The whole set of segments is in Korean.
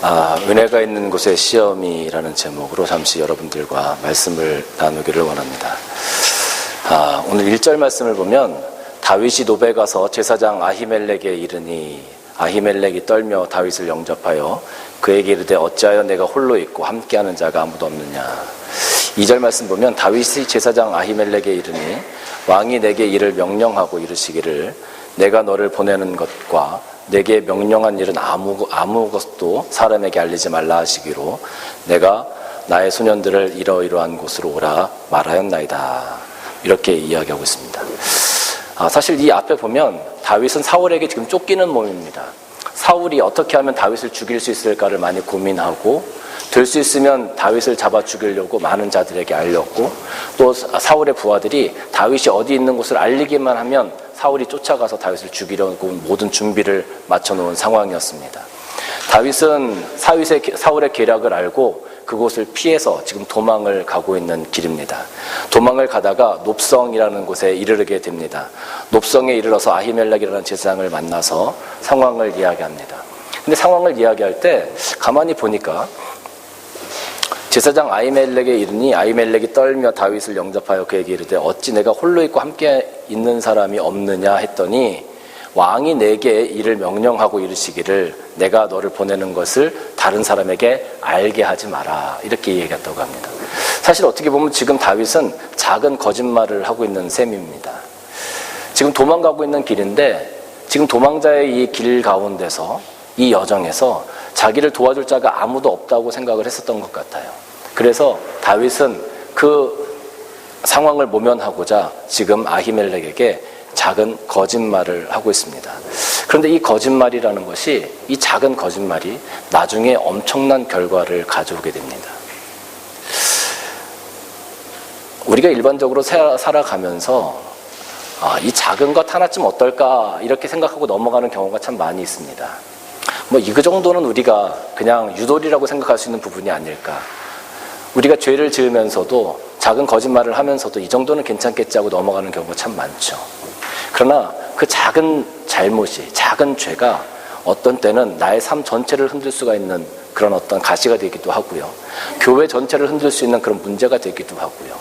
은혜가 있는 곳에 시험이라는 제목으로 잠시 여러분들과 말씀을 나누기를 원합니다. 오늘 1절 말씀을 보면 다윗이 노베 가서 제사장 아히멜렉에 이르니 아히멜렉이 떨며 다윗을 영접하여 그에게 이르되 어찌하여 내가 홀로 있고 함께하는 자가 아무도 없느냐. 2절 말씀 보면 다윗이 제사장 아히멜렉에 이르니 왕이 내게 이를 명령하고 이르시기를 내가 너를 보내는 것과 내게 명령한 일은 아무것도 사람에게 알리지 말라 하시기로 내가 나의 소년들을 이러이러한 곳으로 오라 말하였나이다. 이렇게 이야기하고 있습니다. 사실 이 앞에 보면 다윗은 사울에게 지금 쫓기는 몸입니다. 사울이 어떻게 하면 다윗을 죽일 수 있을까를 많이 고민하고 될 수 있으면 다윗을 잡아 죽이려고 많은 자들에게 알렸고 또 사울의 부하들이 다윗이 어디 있는 곳을 알리기만 하면 사울이 쫓아가서 다윗을 죽이려고 모든 준비를 마쳐놓은 상황이었습니다. 다윗은 사울의 계략을 알고 그곳을 피해서 지금 도망을 가고 있는 길입니다. 도망을 가다가 놉성이라는 곳에 이르게 됩니다. 놉성에 이르러서 아히멜렉이라는 제사장을 만나서 상황을 이야기합니다. 근데 상황을 이야기할 때 가만히 보니까 제사장 아히멜렉에 이르니 아히멜렉이 떨며 다윗을 영접하여 그에게 이르되 어찌 내가 홀로 있고 함께 있는 사람이 없느냐 했더니 왕이 내게 이를 명령하고 이르시기를 내가 너를 보내는 것을 다른 사람에게 알게 하지 마라. 이렇게 얘기했다고 합니다. 사실 어떻게 보면 지금 다윗은 작은 거짓말을 하고 있는 셈입니다. 지금 도망가고 있는 길인데 지금 도망자의 이 길 가운데서 이 여정에서 자기를 도와줄 자가 아무도 없다고 생각을 했었던 것 같아요. 그래서 다윗은 그 상황을 모면하고자 지금 아히멜렉에게 작은 거짓말을 하고 있습니다. 그런데 이 거짓말이라는 것이 이 작은 거짓말이 나중에 엄청난 결과를 가져오게 됩니다. 우리가 일반적으로 살아가면서 이 작은 것 하나쯤 어떨까 이렇게 생각하고 넘어가는 경우가 참 많이 있습니다. 이 정도는 우리가 그냥 유도리라고 생각할 수 있는 부분이 아닐까. 우리가 죄를 지으면서도 작은 거짓말을 하면서도 이 정도는 괜찮겠지 하고 넘어가는 경우가 참 많죠. 그러나 그 작은 잘못이, 작은 죄가 어떤 때는 나의 삶 전체를 흔들 수가 있는 그런 어떤 가시가 되기도 하고요. 교회 전체를 흔들 수 있는 그런 문제가 되기도 하고요.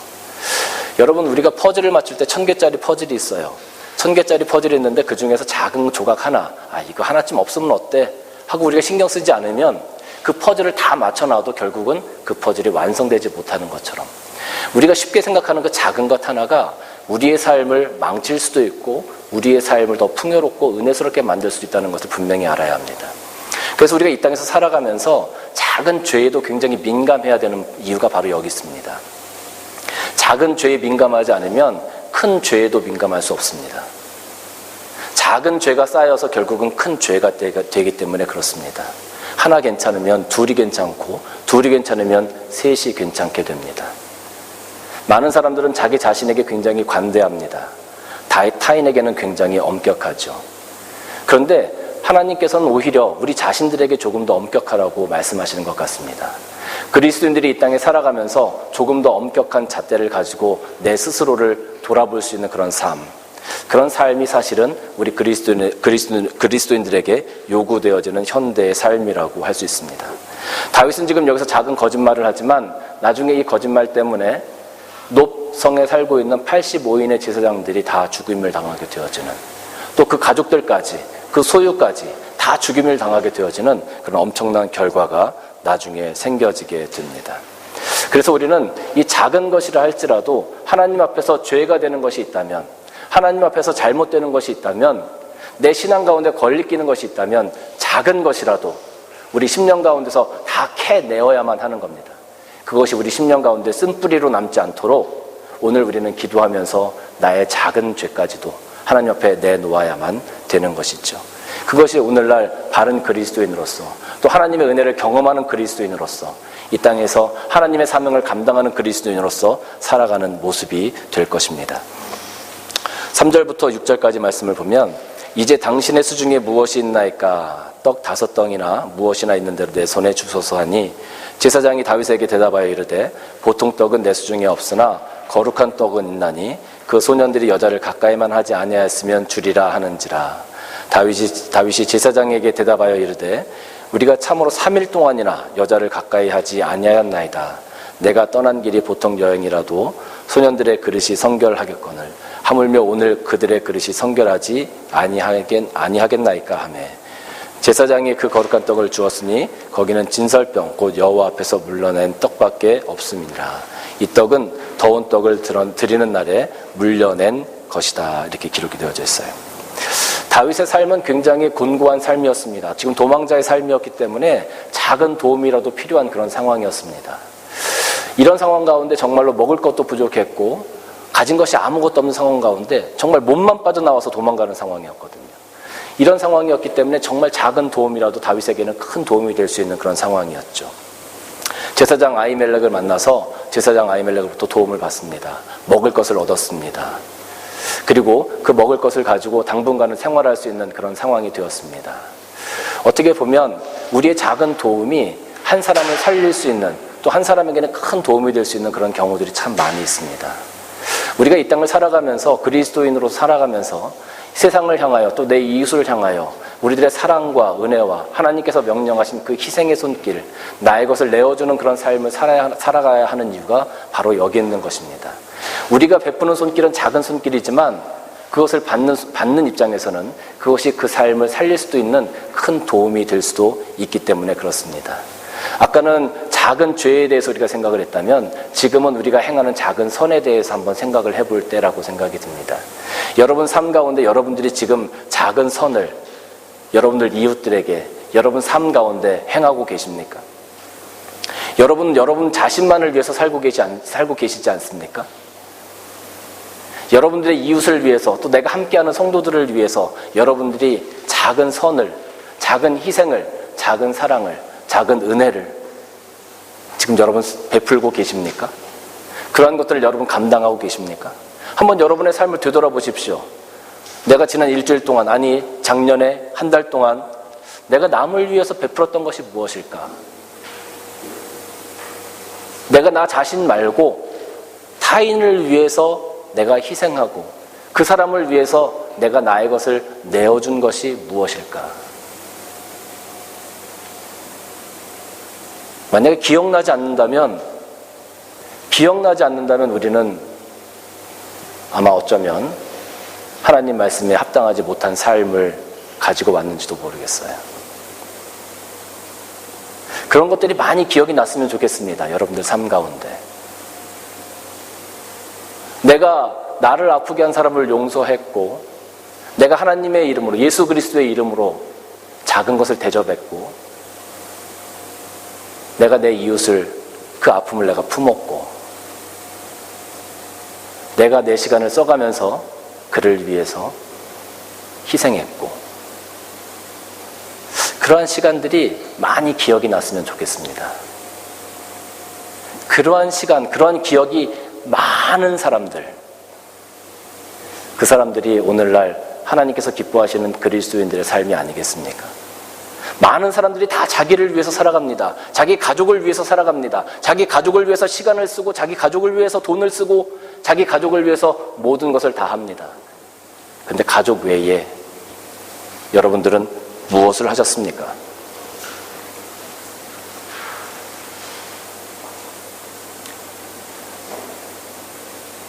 여러분, 우리가 퍼즐을 맞출 때 1000개짜리 퍼즐이 있어요. 1000개짜리 퍼즐이 있는데 그 중에서 작은 조각 하나, 이거 하나쯤 없으면 어때? 하고 우리가 신경 쓰지 않으면 그 퍼즐을 다 맞춰놔도 결국은 그 퍼즐이 완성되지 못하는 것처럼 우리가 쉽게 생각하는 그 작은 것 하나가 우리의 삶을 망칠 수도 있고 우리의 삶을 더 풍요롭고 은혜스럽게 만들 수 있다는 것을 분명히 알아야 합니다. 그래서 우리가 이 땅에서 살아가면서 작은 죄에도 굉장히 민감해야 되는 이유가 바로 여기 있습니다. 작은 죄에 민감하지 않으면 큰 죄에도 민감할 수 없습니다. 작은 죄가 쌓여서 결국은 큰 죄가 되기 때문에 그렇습니다. 하나 괜찮으면 둘이 괜찮고 둘이 괜찮으면 셋이 괜찮게 됩니다. 많은 사람들은 자기 자신에게 굉장히 관대합니다. 타인에게는 굉장히 엄격하죠. 그런데 하나님께서는 오히려 우리 자신들에게 조금 더 엄격하라고 말씀하시는 것 같습니다. 그리스도인들이 이 땅에 살아가면서 조금 더 엄격한 잣대를 가지고 내 스스로를 돌아볼 수 있는 그런 삶, 그런 삶이 사실은 우리 그리스도인들에게 요구되어지는 현대의 삶이라고 할 수 있습니다. 다윗은 지금 여기서 작은 거짓말을 하지만 나중에 이 거짓말 때문에 놉성에 살고 있는 85인의 제사장들이 다 죽임을 당하게 되어지는, 또 그 가족들까지, 그 소유까지 다 죽임을 당하게 되어지는 그런 엄청난 결과가 나중에 생겨지게 됩니다. 그래서 우리는 이 작은 것이라 할지라도 하나님 앞에서 죄가 되는 것이 있다면, 하나님 앞에서 잘못되는 것이 있다면, 내 신앙 가운데 걸리끼는 것이 있다면 작은 것이라도 우리 심령 가운데서 다 캐내어야만 하는 겁니다. 그것이 우리 심령 가운데 쓴뿌리로 남지 않도록 오늘 우리는 기도하면서 나의 작은 죄까지도 하나님 앞에 내놓아야만 되는 것이죠. 그것이 오늘날 바른 그리스도인으로서, 또 하나님의 은혜를 경험하는 그리스도인으로서, 이 땅에서 하나님의 사명을 감당하는 그리스도인으로서 살아가는 모습이 될 것입니다. 3절부터 6절까지 말씀을 보면 이제 당신의 수중에 무엇이 있나이까? 떡 5덩이나 무엇이나 있는 대로 내 손에 주소서 하니 제사장이 다윗에게 대답하여 이르되 보통 떡은 내 수중에 없으나 거룩한 떡은 있나니 그 소년들이 여자를 가까이만 하지 아니하였으면 주리라 하는지라. 다윗이 제사장에게 대답하여 이르되 우리가 참으로 3일 동안이나 여자를 가까이 하지 아니하였나이다. 내가 떠난 길이 보통 여행이라도 소년들의 그릇이 성결하겠거늘 하물며 오늘 그들의 그릇이 성결하지 아니하겠나이까 하며 제사장이 그 거룩한 떡을 주었으니 거기는 진설병 곧 여호와 앞에서 물러낸 떡밖에 없음이니라. 이 떡은 더운 떡을 드리는 날에 물려낸 것이다. 이렇게 기록이 되어져 있어요. 다윗의 삶은 굉장히 곤고한 삶이었습니다. 지금 도망자의 삶이었기 때문에 작은 도움이라도 필요한 그런 상황이었습니다. 이런 상황 가운데 정말로 먹을 것도 부족했고 가진 것이 아무것도 없는 상황 가운데 정말 몸만 빠져나와서 도망가는 상황이었거든요. 이런 상황이었기 때문에 정말 작은 도움이라도 다윗에게는 큰 도움이 될 수 있는 그런 상황이었죠. 제사장 아히멜렉을 만나서 제사장 아히멜렉으로부터 도움을 받습니다. 먹을 것을 얻었습니다. 그리고 그 먹을 것을 가지고 당분간은 생활할 수 있는 그런 상황이 되었습니다. 어떻게 보면 우리의 작은 도움이 한 사람을 살릴 수 있는, 또 한 사람에게는 큰 도움이 될 수 있는 그런 경우들이 참 많이 있습니다. 우리가 이 땅을 살아가면서 그리스도인으로 살아가면서 세상을 향하여 또 내 이웃을 향하여 우리들의 사랑과 은혜와 하나님께서 명령하신 그 희생의 손길, 나의 것을 내어주는 그런 삶을 살아가야 하는 이유가 바로 여기 있는 것입니다. 우리가 베푸는 손길은 작은 손길이지만 그것을 받는 입장에서는 그것이 그 삶을 살릴 수도 있는 큰 도움이 될 수도 있기 때문에 그렇습니다. 아까는 작은 죄에 대해서 우리가 생각을 했다면 지금은 우리가 행하는 작은 선에 대해서 한번 생각을 해볼 때라고 생각이 듭니다. 여러분 삶 가운데 여러분들이 지금 작은 선을 여러분들 이웃들에게 여러분 삶 가운데 행하고 계십니까? 여러분 자신만을 위해서 살고 계시지 않습니까? 여러분들의 이웃을 위해서 또 내가 함께하는 성도들을 위해서 여러분들이 작은 선을, 작은 희생을, 작은 사랑을, 작은 은혜를 지금 여러분 베풀고 계십니까? 그러한 것들을 여러분 감당하고 계십니까? 한번 여러분의 삶을 되돌아보십시오. 내가 지난 일주일 동안, 아니 작년에 한 달 동안 내가 남을 위해서 베풀었던 것이 무엇일까? 내가 나 자신 말고 타인을 위해서 내가 희생하고 그 사람을 위해서 내가 나의 것을 내어준 것이 무엇일까? 만약에 기억나지 않는다면 우리는 아마 어쩌면 하나님 말씀에 합당하지 못한 삶을 가지고 왔는지도 모르겠어요. 그런 것들이 많이 기억이 났으면 좋겠습니다. 여러분들 삶 가운데. 내가 나를 아프게 한 사람을 용서했고, 내가 하나님의 이름으로, 예수 그리스도의 이름으로 작은 것을 대접했고, 내가 내 이웃을, 그 아픔을 내가 품었고, 내가 내 시간을 써가면서 그를 위해서 희생했고, 그러한 시간들이 많이 기억이 났으면 좋겠습니다. 그러한 시간, 그러한 기억이 많은 사람들, 그 사람들이 오늘날 하나님께서 기뻐하시는 그리스도인들의 삶이 아니겠습니까? 많은 사람들이 다 자기를 위해서 살아갑니다. 자기 가족을 위해서 살아갑니다. 자기 가족을 위해서 시간을 쓰고, 자기 가족을 위해서 돈을 쓰고, 자기 가족을 위해서 모든 것을 다 합니다. 근데 가족 외에 여러분들은 무엇을 하셨습니까?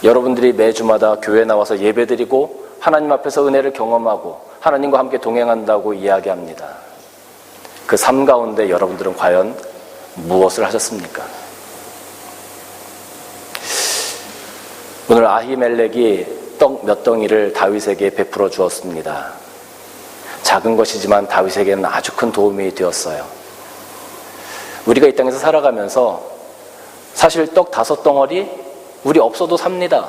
여러분들이 매주마다 교회 나와서 예배드리고 하나님 앞에서 은혜를 경험하고 하나님과 함께 동행한다고 이야기합니다. 그 삶 가운데 여러분들은 과연 무엇을 하셨습니까? 오늘 아히멜렉이 떡 몇 덩이를 다윗에게 베풀어 주었습니다. 작은 것이지만 다윗에게는 아주 큰 도움이 되었어요. 우리가 이 땅에서 살아가면서 사실 떡 5덩어리 우리 없어도 삽니다.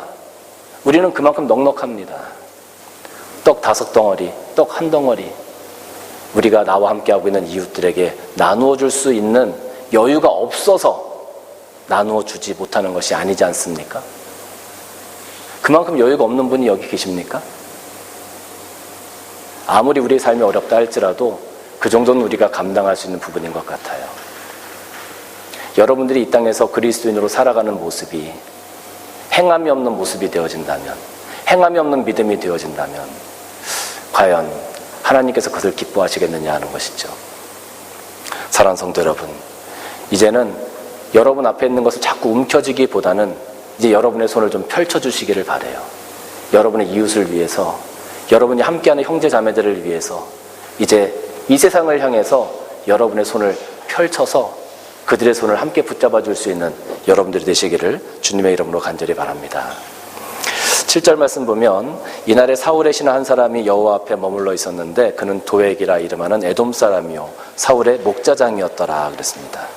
우리는 그만큼 넉넉합니다. 떡 5덩어리, 떡 1덩어리 우리가 나와 함께하고 있는 이웃들에게 나누어 줄 수 있는 여유가 없어서 나누어 주지 못하는 것이 아니지 않습니까? 그만큼 여유가 없는 분이 여기 계십니까? 아무리 우리의 삶이 어렵다 할지라도 그 정도는 우리가 감당할 수 있는 부분인 것 같아요. 여러분들이 이 땅에서 그리스도인으로 살아가는 모습이 행함이 없는 모습이 되어진다면, 행함이 없는 믿음이 되어진다면 과연 하나님께서 그것을 기뻐하시겠느냐 하는 것이죠. 사랑하는 성도 여러분, 이제는 여러분 앞에 있는 것을 자꾸 움켜쥐기보다는 이제 여러분의 손을 좀 펼쳐주시기를 바라요. 여러분의 이웃을 위해서, 여러분이 함께하는 형제 자매들을 위해서 이제 이 세상을 향해서 여러분의 손을 펼쳐서 그들의 손을 함께 붙잡아 줄 수 있는 여러분들이 되시기를 주님의 이름으로 간절히 바랍니다. 7절 말씀 보면 이날에 사울의 신하 한 사람이 여호와 앞에 머물러 있었는데 그는 도액이라 이름하는 에돔 사람이요 사울의 목자장이었더라 그랬습니다.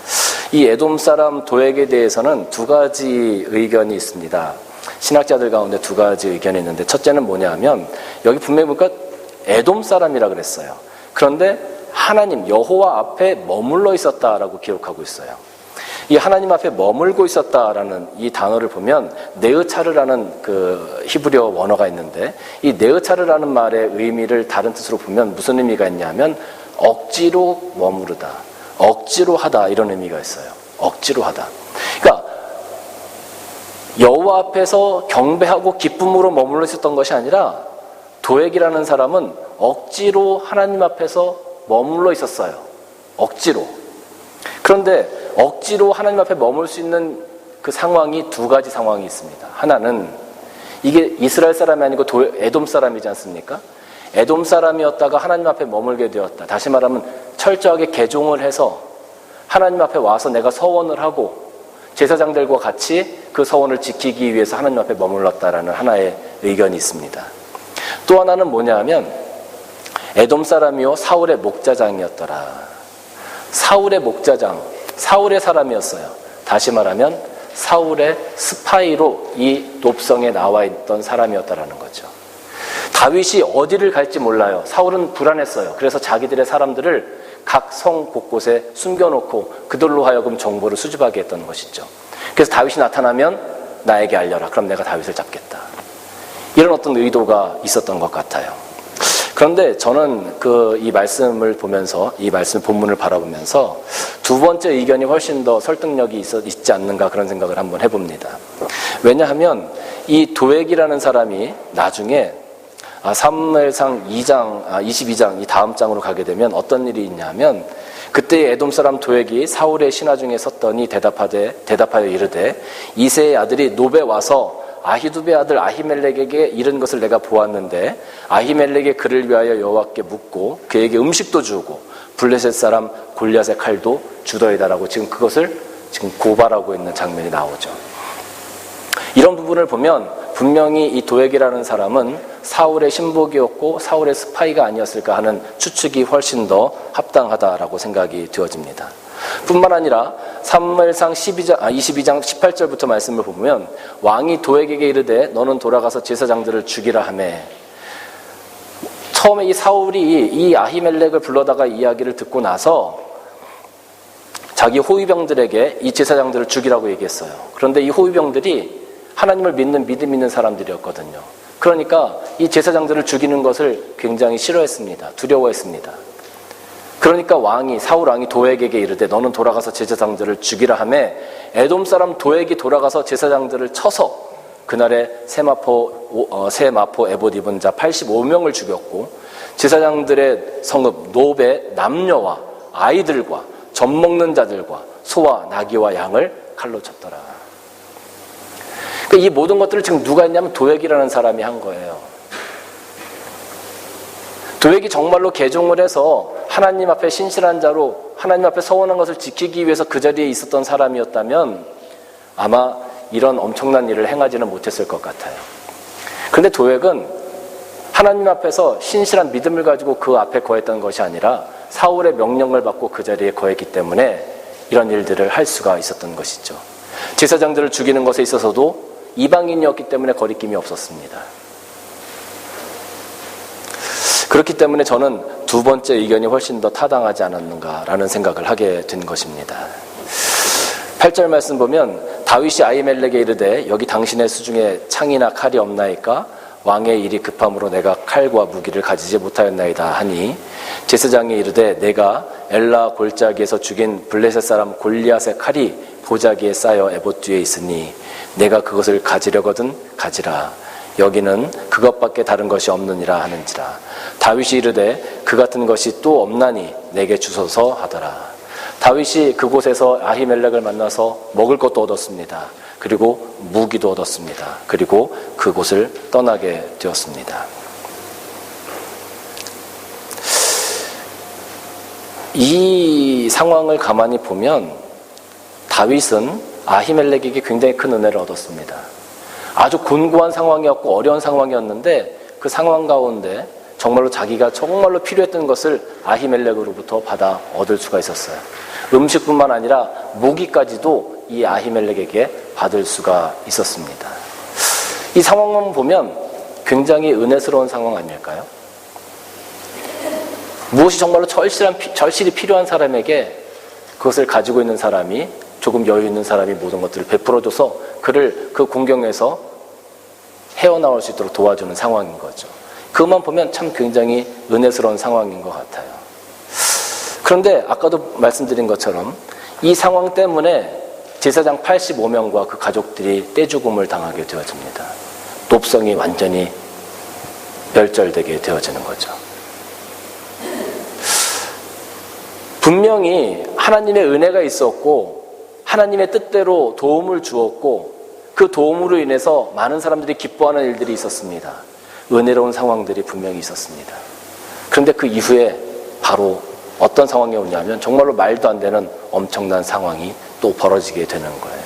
이 에돔 사람 도액에 대해서는 두 가지 의견이 있습니다. 신학자들 가운데 두 가지 의견이 있는데, 첫째는 뭐냐면 여기 분명히 보니까 에돔 사람이라 그랬어요. 그런데 하나님 여호와 앞에 머물러 있었다라고 기록하고 있어요. 이 하나님 앞에 머물고 있었다라는 이 단어를 보면 네으차르라는 그 히브리어 원어가 있는데, 이 네으차르라는 말의 의미를 다른 뜻으로 보면 무슨 의미가 있냐면 억지로 머무르다, 억지로 하다, 이런 의미가 있어요. 억지로 하다. 그러니까 여호와 앞에서 경배하고 기쁨으로 머물러 있었던 것이 아니라 도액이라는 사람은 억지로 하나님 앞에서 머물러 있었어요. 억지로. 그런데 억지로 하나님 앞에 머물 수 있는 그 상황이 두 가지 상황이 있습니다. 하나는 이게 이스라엘 사람이 아니고 에돔 사람이지 않습니까? 에돔 사람이었다가 하나님 앞에 머물게 되었다. 다시 말하면 철저하게 개종을 해서 하나님 앞에 와서 내가 서원을 하고 제사장들과 같이 그 서원을 지키기 위해서 하나님 앞에 머물렀다라는 하나의 의견이 있습니다. 또 하나는 뭐냐면 에돔 사람이요 사울의 목자장이었더라. 사울의 목자장, 사울의 사람이었어요. 다시 말하면 사울의 스파이로 이 높성에 나와 있던 사람이었다라는 거죠. 다윗이 어디를 갈지 몰라요. 사울은 불안했어요. 그래서 자기들의 사람들을 각 성 곳곳에 숨겨놓고 그들로 하여금 정보를 수집하게 했던 것이죠. 그래서 다윗이 나타나면 나에게 알려라. 그럼 내가 다윗을 잡겠다. 이런 어떤 의도가 있었던 것 같아요. 그런데 저는 이 말씀을 보면서, 이 말씀 본문을 바라보면서 두 번째 의견이 훨씬 더 설득력이 있지 않는가 그런 생각을 한번 해봅니다. 왜냐하면 이 도액이라는 사람이 나중에 사무엘상 22장 이 다음 장으로 가게 되면 어떤 일이 있냐면, 그때 에돔 사람 도액이 사울의 신하 중에 섰더니 대답하여 이르되 이새의 아들이 노베 와서 아히두베 아들 아히멜렉에게 이른 것을 내가 보았는데 아히멜렉이 그를 위하여 여호와께 묻고 그에게 음식도 주고 블레셋 사람 골리앗의 칼도 주더이다라고 지금 그것을 지금 고발하고 있는 장면이 나오죠. 이런 부분을 보면 분명히 이 도액이라는 사람은 사울의 신복이었고 사울의 스파이가 아니었을까 하는 추측이 훨씬 더 합당하다라고 생각이 되어집니다. 뿐만 아니라 사무엘상 22장 18절부터 말씀을 보면 왕이 도액에게 이르되 너는 돌아가서 제사장들을 죽이라 하며, 처음에 이 사울이 이 아히멜렉을 불러다가 이야기를 듣고 나서 자기 호위병들에게 이 제사장들을 죽이라고 얘기했어요. 그런데 이 호위병들이 하나님을 믿는 믿음 있는 사람들이었거든요. 그러니까 이 제사장들을 죽이는 것을 굉장히 싫어했습니다. 두려워했습니다. 그러니까 사울 왕이 도액에게 이르되 너는 돌아가서 제사장들을 죽이라 하매 에돔 사람 도액이 돌아가서 제사장들을 쳐서 그날에 새 마포 에봇 입은 자 85명을 죽였고 제사장들의 성읍 노베 남녀와 아이들과 젖 먹는 자들과 소와 나귀와 양을 칼로 쳤더라. 그러니까 이 모든 것들을 지금 누가 했냐면 도액이라는 사람이 한 거예요. 도액이 정말로 개종을 해서 하나님 앞에 신실한 자로 하나님 앞에 서원한 것을 지키기 위해서 그 자리에 있었던 사람이었다면 아마 이런 엄청난 일을 행하지는 못했을 것 같아요. 그런데 도액은 하나님 앞에서 신실한 믿음을 가지고 그 앞에 거했던 것이 아니라 사울의 명령을 받고 그 자리에 거했기 때문에 이런 일들을 할 수가 있었던 것이죠. 제사장들을 죽이는 것에 있어서도 이방인이었기 때문에 거리낌이 없었습니다. 그렇기 때문에 저는 두 번째 의견이 훨씬 더 타당하지 않았는가라는 생각을 하게 된 것입니다. 8절 말씀 보면 다윗이 아히멜렉에 이르되 여기 당신의 수중에 창이나 칼이 없나이까? 왕의 일이 급함으로 내가 칼과 무기를 가지지 못하였나이다 하니 제사장이 이르되 내가 엘라 골짜기에서 죽인 블레셋 사람 골리앗의 칼이 보자기에 쌓여 에봇 뒤에 있으니 내가 그것을 가지려거든 가지라. 여기는 그것밖에 다른 것이 없느니라 하는지라. 다윗이 이르되 그 같은 것이 또 없나니 내게 주소서 하더라. 다윗이 그곳에서 아히멜렉을 만나서 먹을 것도 얻었습니다. 그리고 무기도 얻었습니다. 그리고 그곳을 떠나게 되었습니다. 이 상황을 가만히 보면 다윗은 아히멜렉에게 굉장히 큰 은혜를 얻었습니다. 아주 곤고한 상황이었고 어려운 상황이었는데 그 상황 가운데 정말로 자기가 정말로 필요했던 것을 아히멜렉으로부터 받아 얻을 수가 있었어요. 음식뿐만 아니라 무기까지도 이 아히멜렉에게 받을 수가 있었습니다. 이 상황만 보면 굉장히 은혜스러운 상황 아닐까요? 무엇이 정말로 절실히 필요한 사람에게 그것을 가지고 있는 사람이, 조금 여유 있는 사람이 모든 것들을 베풀어줘서 그를 그 공경에서 헤어나올 수 있도록 도와주는 상황인 거죠. 그것만 보면 참 굉장히 은혜스러운 상황인 것 같아요. 그런데 아까도 말씀드린 것처럼 이 상황 때문에 제사장 85명과 그 가족들이 떼죽음을 당하게 되어집니다. 높성이 완전히 멸절되게 되어지는 거죠. 분명히 하나님의 은혜가 있었고 하나님의 뜻대로 도움을 주었고 그 도움으로 인해서 많은 사람들이 기뻐하는 일들이 있었습니다. 은혜로운 상황들이 분명히 있었습니다. 그런데 그 이후에 바로 어떤 상황이 오냐면 정말로 말도 안 되는 엄청난 상황이 또 벌어지게 되는 거예요.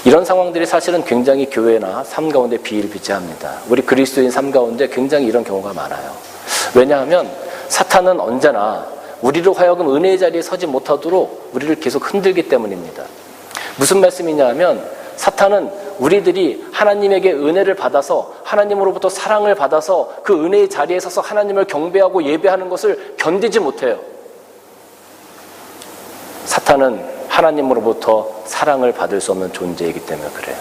이런 상황들이 사실은 굉장히 교회나 삶 가운데 비일비재합니다. 우리 그리스도인 삶 가운데 굉장히 이런 경우가 많아요. 왜냐하면 사탄은 언제나 우리로 하여금 은혜의 자리에 서지 못하도록 우리를 계속 흔들기 때문입니다. 무슨 말씀이냐 하면 사탄은 우리들이 하나님에게 은혜를 받아서 하나님으로부터 사랑을 받아서 그 은혜의 자리에 서서 하나님을 경배하고 예배하는 것을 견디지 못해요. 사탄은 하나님으로부터 사랑을 받을 수 없는 존재이기 때문에 그래요.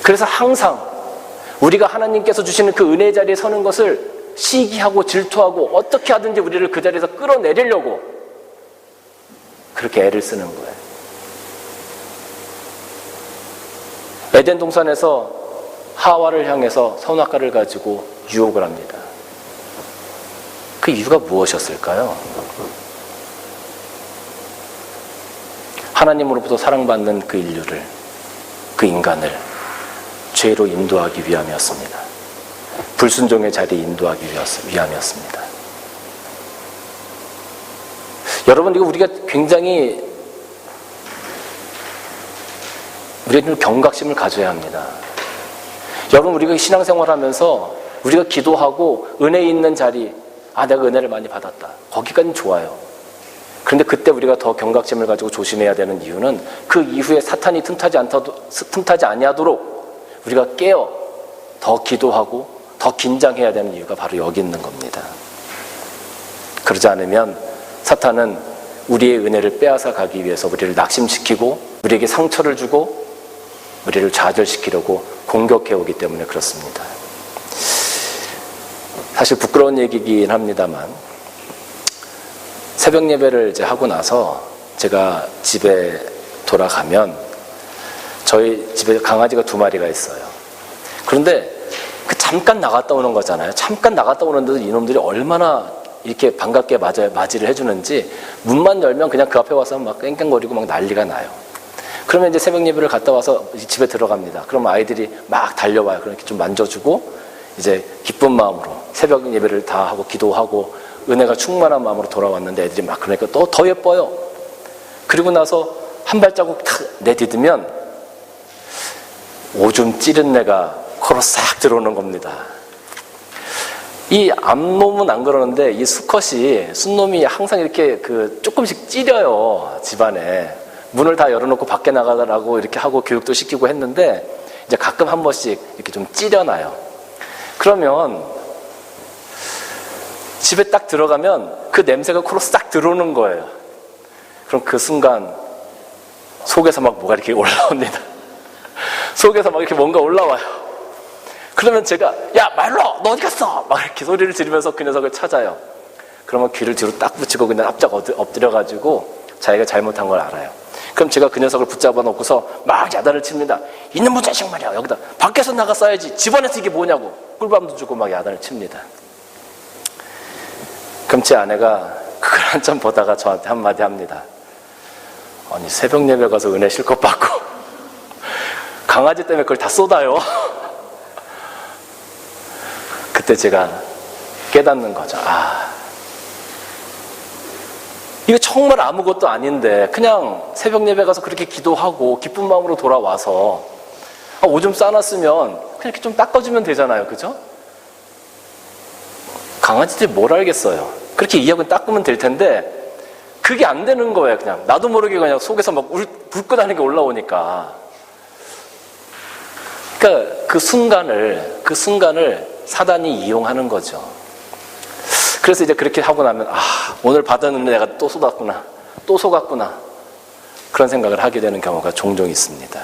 그래서 항상 우리가 하나님께서 주시는 그 은혜의 자리에 서는 것을 시기하고 질투하고 어떻게 하든지 우리를 그 자리에서 끌어내리려고 그렇게 애를 쓰는 거예요. 에덴 동산에서 하와를 향해서 선악과를 가지고 유혹을 합니다. 그 이유가 무엇이었을까요? 하나님으로부터 사랑받는 그 인류를, 그 인간을 죄로 인도하기 위함이었습니다. 불순종의 자리에 인도하기 위함이었습니다. 여러분, 이거 우리가 굉장히 우리가 경각심을 가져야 합니다. 여러분, 우리가 신앙생활하면서 우리가 기도하고 은혜 있는 자리, 내가 은혜를 많이 받았다. 거기까지는 좋아요. 그런데 그때 우리가 더 경각심을 가지고 조심해야 되는 이유는 그 이후에 사탄이 틈타지 아니하도록 우리가 깨어 더 기도하고 더 긴장해야 되는 이유가 바로 여기 있는 겁니다. 그러지 않으면 사탄은 우리의 은혜를 빼앗아 가기 위해서 우리를 낙심시키고 우리에게 상처를 주고 우리를 좌절시키려고 공격해오기 때문에 그렇습니다. 사실 부끄러운 얘기이긴 합니다만 새벽 예배를 이제 하고 나서 제가 집에 돌아가면 저희 집에 강아지가 2마리가 있어요. 그런데 그 잠깐 나갔다 오는 거잖아요. 잠깐 나갔다 오는데도 이놈들이 얼마나 이렇게 반갑게 맞이를 해주는지 문만 열면 그냥 그 앞에 와서 막 깽깽거리고 막 난리가 나요. 그러면 이제 새벽 예배를 갔다 와서 집에 들어갑니다. 그러면 아이들이 막 달려와요. 그렇게 좀 만져주고 이제 기쁜 마음으로 새벽 예배를 다 하고 기도하고 은혜가 충만한 마음으로 돌아왔는데 애들이 막 그러니까 또 더 예뻐요. 그리고 나서 한 발자국 탁 내디디면 오줌 찌른 내가 코로 싹 들어오는 겁니다. 이 암놈은 안 그러는데 이 수컷이 순놈이 항상 이렇게 조금씩 찌려요. 집안에 문을 다 열어놓고 밖에 나가라고 이렇게 하고 교육도 시키고 했는데 이제 가끔 한 번씩 이렇게 좀 찌려나요. 그러면 집에 딱 들어가면 그 냄새가 코로 싹 들어오는 거예요. 그럼 그 순간 속에서 막 뭐가 이렇게 올라옵니다. 속에서 막 이렇게 뭔가 올라와요. 그러면 제가 야 말로 너 어디 갔어? 막 이렇게 소리를 지르면서 그 녀석을 찾아요. 그러면 귀를 뒤로 딱 붙이고 그냥 납작 엎드려가지고 자기가 잘못한 걸 알아요. 그럼 제가 그 녀석을 붙잡아 놓고서 막 야단을 칩니다. 이놈의 자식 말이야. 여기다 밖에서 나갔어야지. 집안에서 이게 뭐냐고. 꿀밤도 주고 막 야단을 칩니다. 그럼 제 아내가 그걸 한참 보다가 저한테 한마디 합니다. 아니, 새벽 예배 가서 은혜 실컷 받고 강아지 때문에 그걸 다 쏟아요. 그때 제가 깨닫는 거죠. 이거 정말 아무것도 아닌데 그냥 새벽 예배 가서 그렇게 기도하고 기쁜 마음으로 돌아와서 오줌 싸놨으면 그냥 이렇게 좀 닦아주면 되잖아요. 그죠? 강아지들이 뭘 알겠어요. 그렇게 이야기는 닦으면 될 텐데 그게 안 되는 거예요. 그냥 나도 모르게 그냥 속에서 막 불 끄다는 게 올라오니까. 그러니까 그 순간을 사단이 이용하는 거죠. 그래서 이제 그렇게 하고 나면 오늘 받은 은혜 내가 또 쏟았구나, 또 속았구나, 그런 생각을 하게 되는 경우가 종종 있습니다.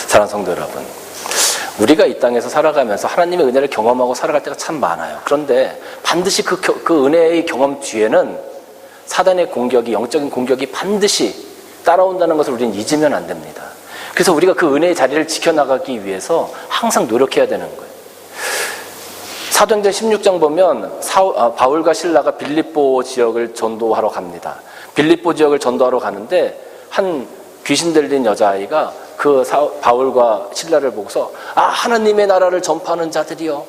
사랑하는 성도 여러분, 우리가 이 땅에서 살아가면서 하나님의 은혜를 경험하고 살아갈 때가 참 많아요. 그런데 반드시 그 은혜의 경험 뒤에는 사단의 공격이, 영적인 공격이 반드시 따라온다는 것을 우리는 잊으면 안 됩니다. 그래서 우리가 그 은혜의 자리를 지켜나가기 위해서 항상 노력해야 되는 거예요. 사도행전 16장 보면 바울과 실라가 빌립보 지역을 전도하러 갑니다. 빌립보 지역을 전도하러 가는데 한 귀신 들린 여자아이가 그 바울과 실라를 보고서 하나님의 나라를 전파하는 자들이요,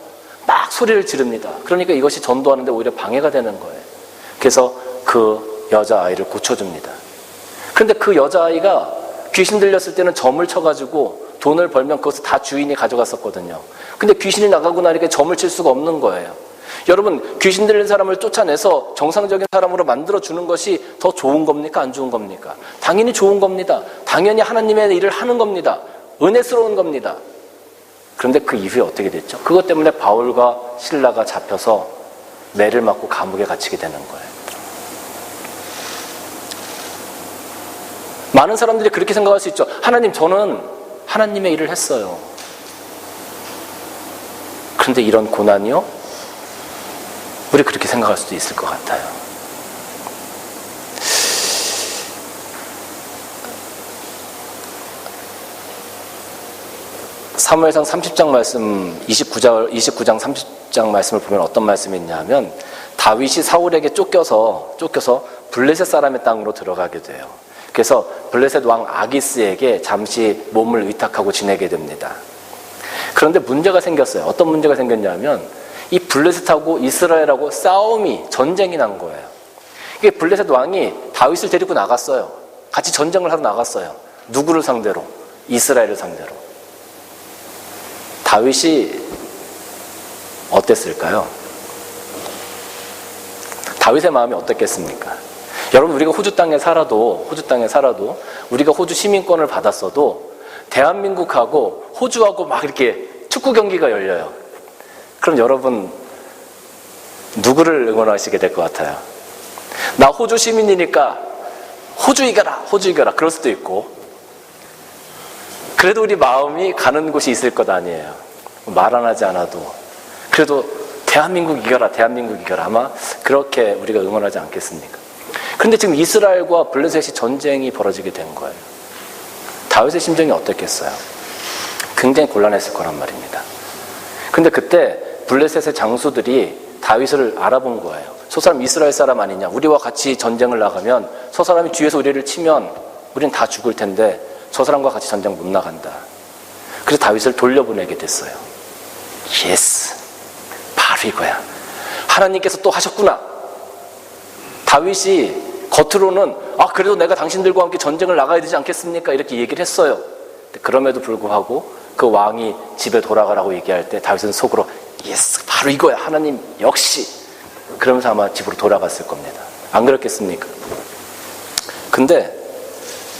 막 소리를 지릅니다. 그러니까 이것이 전도하는데 오히려 방해가 되는 거예요. 그래서 그 여자아이를 고쳐줍니다. 그런데 그 여자아이가 귀신 들렸을 때는 점을 쳐가지고 돈을 벌면 그것을 다 주인이 가져갔었거든요. 근데 귀신이 나가고 나니까 점을 칠 수가 없는 거예요. 여러분, 귀신 들린 사람을 쫓아내서 정상적인 사람으로 만들어주는 것이 더 좋은 겁니까? 안 좋은 겁니까? 당연히 좋은 겁니다. 당연히 하나님의 일을 하는 겁니다. 은혜스러운 겁니다. 그런데 그 이후에 어떻게 됐죠? 그것 때문에 바울과 실라가 잡혀서 매를 맞고 감옥에 갇히게 되는 거예요. 많은 사람들이 그렇게 생각할 수 있죠. 하나님, 저는 하나님의 일을 했어요. 그런데 이런 고난이요? 우리 그렇게 생각할 수도 있을 것 같아요. 사무엘상 30장 말씀, 29장 30장 말씀을 보면 어떤 말씀이 있냐면, 다윗이 사울에게 쫓겨서 블레셋 사람의 땅으로 들어가게 돼요. 그래서 블레셋 왕 아기스에게 잠시 몸을 위탁하고 지내게 됩니다. 그런데 문제가 생겼어요. 어떤 문제가 생겼냐면 이 블레셋하고 이스라엘하고 전쟁이 난 거예요. 이게 블레셋 왕이 다윗을 데리고 나갔어요. 같이 전쟁을 하러 나갔어요. 누구를 상대로? 이스라엘을 상대로. 다윗이 어땠을까요? 다윗의 마음이 어떻겠습니까? 여러분, 우리가 호주 땅에 살아도 우리가 호주 시민권을 받았어도 대한민국하고 호주하고 막 이렇게 축구 경기가 열려요. 그럼 여러분 누구를 응원하시게 될 것 같아요? 나 호주 시민이니까 호주 이겨라 그럴 수도 있고, 그래도 우리 마음이 가는 곳이 있을 것 아니에요. 말 안 하지 않아도 그래도 대한민국 이겨라 아마 그렇게 우리가 응원하지 않겠습니까? 그런데 지금 이스라엘과 블레셋이 전쟁이 벌어지게 된 거예요. 다윗의 심정이 어땠겠어요? 굉장히 곤란했을 거란 말입니다. 근데 그때 블레셋의 장수들이 다윗을 알아본 거예요. 저 사람 이스라엘 사람 아니냐? 우리와 같이 전쟁을 나가면 저 사람이 뒤에서 우리를 치면 우리는 다 죽을 텐데 저 사람과 같이 전쟁 못 나간다. 그래서 다윗을 돌려보내게 됐어요. 예스, 바로 이거야. 하나님께서 또 하셨구나. 다윗이 겉으로는 그래도 내가 당신들과 함께 전쟁을 나가야 되지 않겠습니까? 이렇게 얘기를 했어요. 그럼에도 불구하고 그 왕이 집에 돌아가라고 얘기할 때 다윗은 속으로 예스, 바로 이거야. 하나님 역시. 그러면서 아마 집으로 돌아갔을 겁니다. 안 그렇겠습니까? 근데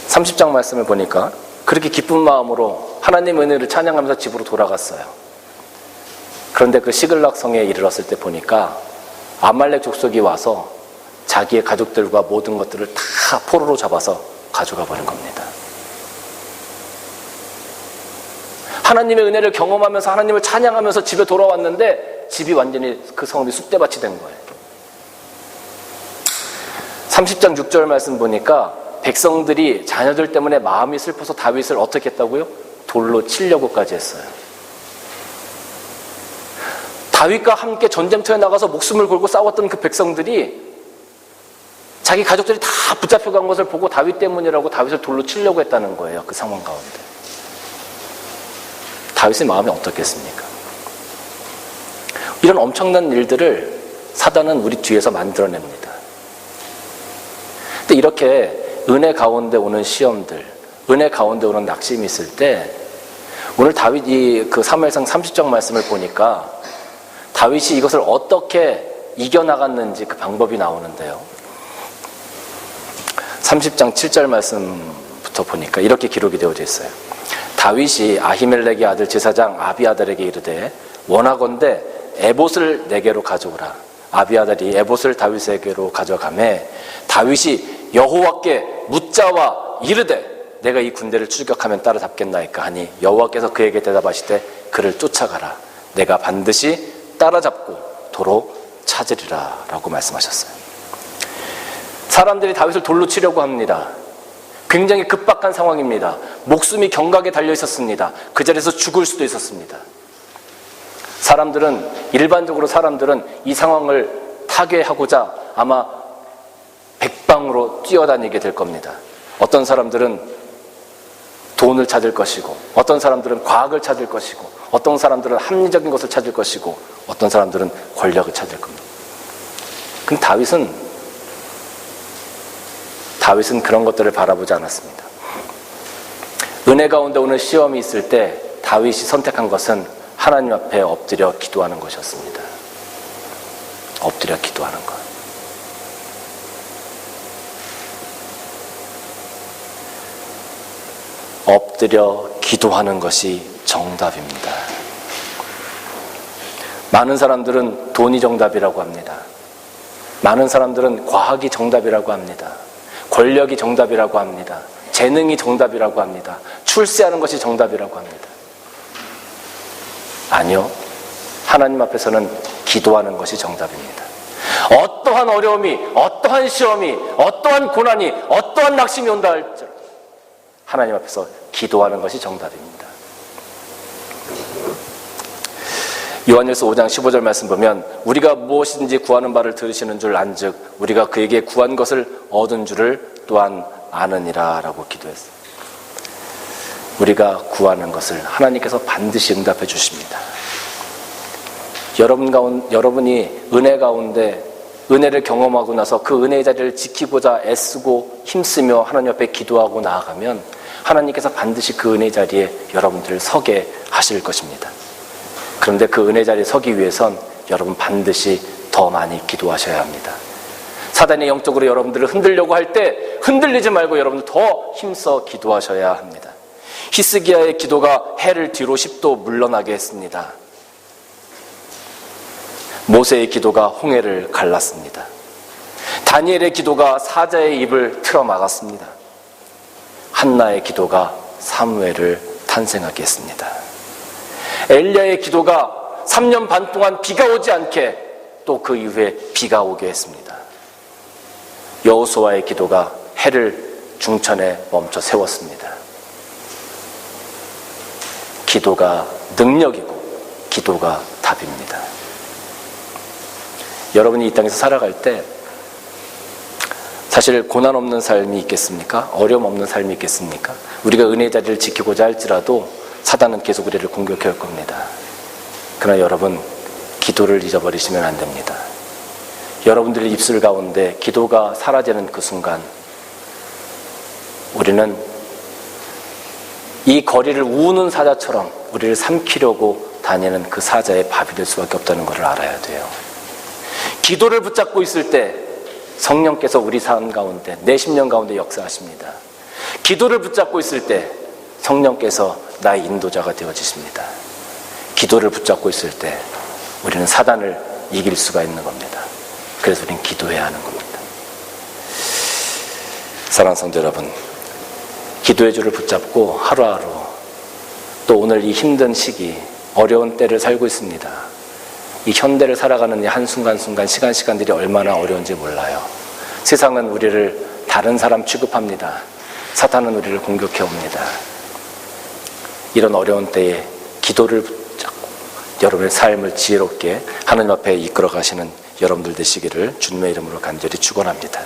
30장 말씀을 보니까 그렇게 기쁜 마음으로 하나님 은혜를 찬양하면서 집으로 돌아갔어요. 그런데 그 시글락 성에 이르렀을 때 보니까 아말렉 족속이 와서 자기의 가족들과 모든 것들을 다 포로로 잡아서 가져가 버린 겁니다. 하나님의 은혜를 경험하면서 하나님을 찬양하면서 집에 돌아왔는데 집이 완전히 그 성이 쑥대밭이 된 거예요. 30장 6절 말씀 보니까 백성들이 자녀들 때문에 마음이 슬퍼서 다윗을 어떻게 했다고요? 돌로 치려고까지 했어요. 다윗과 함께 전쟁터에 나가서 목숨을 걸고 싸웠던 그 백성들이 자기 가족들이 다 붙잡혀간 것을 보고 다윗 때문이라고 다윗을 돌로 치려고 했다는 거예요. 그 상황 가운데. 다윗의 마음이 어떻겠습니까? 이런 엄청난 일들을 사단은 우리 뒤에서 만들어냅니다. 근데 이렇게 은혜 가운데 오는 시험들, 은혜 가운데 오는 낙심이 있을 때 오늘 다윗이 그 사무엘상 30장 말씀을 보니까 다윗이 이것을 어떻게 이겨나갔는지 그 방법이 나오는데요. 30장 7절 말씀부터 보니까 이렇게 기록이 되어져 있어요. 다윗이 아히멜렉의 아들 제사장 아비아달에게 이르되 원하건대 에봇을 내게로 가져오라. 아비아달이 에봇을 다윗에게로 가져가매 다윗이 여호와께 묻자와 이르되 내가 이 군대를 출격하면 따라잡겠나이까 하니 여호와께서 그에게 대답하시되 그를 쫓아가라. 내가 반드시 따라잡고 도로 찾으리라 라고 말씀하셨어요. 사람들이 다윗을 돌로 치려고 합니다. 굉장히 급박한 상황입니다. 목숨이 경각에 달려 있었습니다. 그 자리에서 죽을 수도 있었습니다. 일반적으로 사람들은 이 상황을 타개하고자 아마 백방으로 뛰어다니게 될 겁니다. 어떤 사람들은 돈을 찾을 것이고, 어떤 사람들은 과학을 찾을 것이고, 어떤 사람들은 합리적인 것을 찾을 것이고, 어떤 사람들은 권력을 찾을 겁니다. 근데 다윗은 그런 것들을 바라보지 않았습니다. 은혜 가운데 오는 시험이 있을 때 다윗이 선택한 것은 하나님 앞에 엎드려 기도하는 것이었습니다. 엎드려 기도하는 것. 엎드려 기도하는 것이 정답입니다. 많은 사람들은 돈이 정답이라고 합니다. 많은 사람들은 과학이 정답이라고 합니다. 권력이 정답이라고 합니다. 재능이 정답이라고 합니다. 출세하는 것이 정답이라고 합니다. 아니요. 하나님 앞에서는 기도하는 것이 정답입니다. 어떠한 어려움이, 어떠한 시험이, 어떠한 고난이, 어떠한 낙심이 온다 할지라도 하나님 앞에서 기도하는 것이 정답입니다. 요한일서 5장 15절 말씀 보면 우리가 무엇이든지 구하는 바를 들으시는 줄 안즉 우리가 그에게 구한 것을 얻은 줄을 또한 아느니라 라고 기도했어요. 우리가 구하는 것을 하나님께서 반드시 응답해 주십니다. 여러분이 은혜 가운데 은혜를 경험하고 나서 그 은혜의 자리를 지키고자 애쓰고 힘쓰며 하나님 앞에 기도하고 나아가면 하나님께서 반드시 그 은혜의 자리에 여러분들을 서게 하실 것입니다. 그런데 그 은혜 자리에 서기 위해선 여러분 반드시 더 많이 기도하셔야 합니다. 사단이 영적으로 여러분들을 흔들려고 할 때 흔들리지 말고 여러분들 더 힘써 기도하셔야 합니다. 히스기야의 기도가 해를 뒤로 10도 물러나게 했습니다. 모세의 기도가 홍해를 갈랐습니다. 다니엘의 기도가 사자의 입을 틀어 막았습니다. 한나의 기도가 사무엘을 탄생하게 했습니다. 엘리야의 기도가 3년 반 동안 비가 오지 않게 또 그 이후에 비가 오게 했습니다. 여호수아의 기도가 해를 중천에 멈춰 세웠습니다. 기도가 능력이고 기도가 답입니다. 여러분이 이 땅에서 살아갈 때 사실 고난 없는 삶이 있겠습니까? 어려움 없는 삶이 있겠습니까? 우리가 은혜의 자리를 지키고자 할지라도 사단은 계속 우리를 공격해 올 겁니다. 그러나 여러분, 기도를 잊어버리시면 안 됩니다. 여러분들의 입술 가운데 기도가 사라지는 그 순간 우리는 이 거리를 우는 사자처럼 우리를 삼키려고 다니는 그 사자의 밥이 될 수밖에 없다는 것을 알아야 돼요. 기도를 붙잡고 있을 때 성령께서 우리 삶 가운데, 내 심령 가운데 역사하십니다. 기도를 붙잡고 있을 때 성령께서 나의 인도자가 되어지십니다. 기도를 붙잡고 있을 때 우리는 사단을 이길 수가 있는 겁니다. 그래서 우리는 기도해야 하는 겁니다. 사랑하는 성도 여러분, 기도의 줄을 붙잡고 하루하루 또 오늘 이 힘든 시기, 어려운 때를 살고 있습니다. 이 현대를 살아가는 이 한순간순간 시간들이 얼마나 어려운지 몰라요. 세상은 우리를 다른 사람 취급합니다. 사탄은 우리를 공격해 옵니다. 이런 어려운 때에 기도를 붙잡고 여러분의 삶을 지혜롭게 하나님 앞에 이끌어 가시는 여러분들 되시기를 주님의 이름으로 간절히 축원합니다.